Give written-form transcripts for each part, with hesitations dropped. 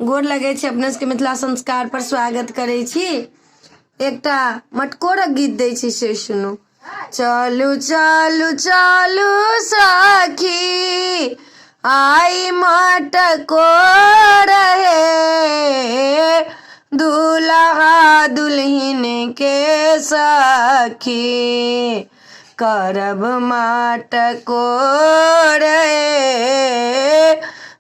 गोर लगे छी अपने सबके मिथिला संस्कार पर स्वागत करे छी। एकटा मटकोरक गीत दै छी से सुनू। चलू चलू चलू सखी आई मटकोर हे दूल्हा दुल्हन के सखी करब मटकोर हे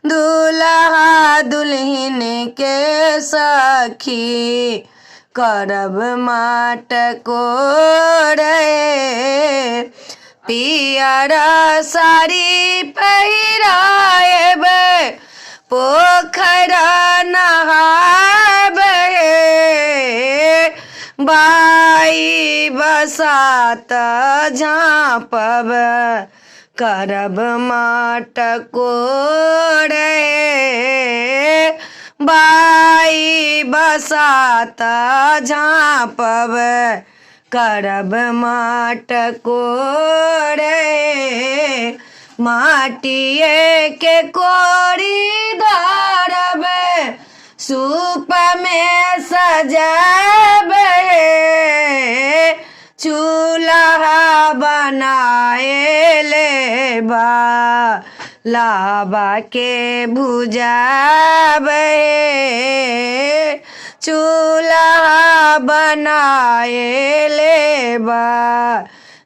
दूल्हा दुल्हन के सखी करब मटकोर हे पियर साड़ी पहिराएब पोखर नहाएब बाई बसात झाँपब करब मटकोर हे बाई बसात झाँपब करब मटकोर हे माटिए के कोरी धरब सूप में सजाब चूल्हा बनाए लेबा लाबा के भुजाब चूल्हा बनाए लेबा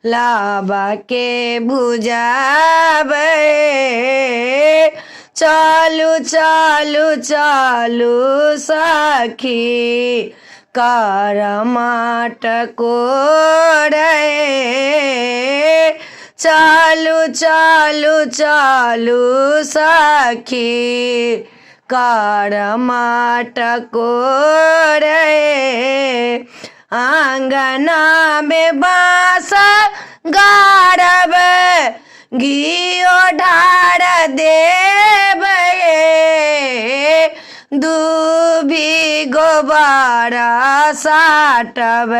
लाबा के भुजाब चालू चालू चालू सखी कर मटकोर हे चालू चालू चालू सखी कर मटकोर हे आंगना में बाँस गाड़ब घियो ढार देब दूबी गोबर साटब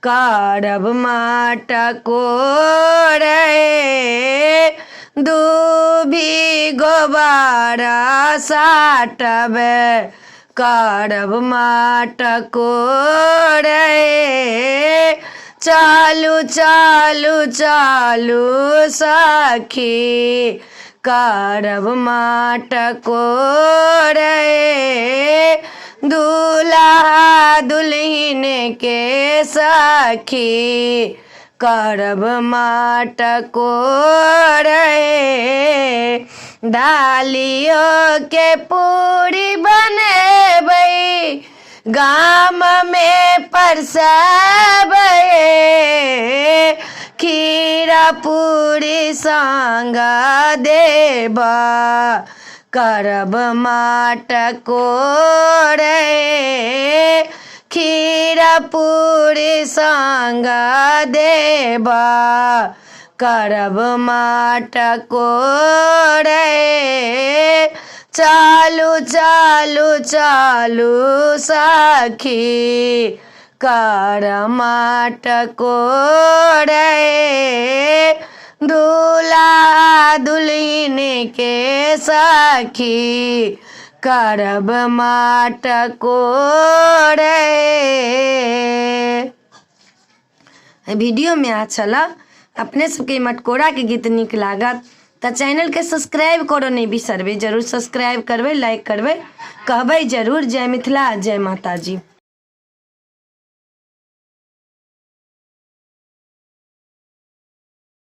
करब मटकोर हे दूबी गोबर साटब करब मटकोर हे चालू चालू चालू सखी करब मटकोर हे दूल्हा दुल्हन के सखी करब मटकोर हे डालियों के पूरी बनेबै गाम में परसब खीरा पूरी संग देब करब मटकोर हे खीरा पूरी संग देब करब मटकोर हे चालू चालू चालू सखी कर मटकोर हे दूल्हा दुल्हन के सखी करब मटकोर हे। वीडियो में अच्छा लग अपने सबके मटकोरा के गीत निक लागत तो चैनल के सब्सक्राइब करो नहीं बिसरबे, जरूर सब्सक्राइब करबे, लाइक करबे, कहबे जरूर जय मिथिला जय माता जी।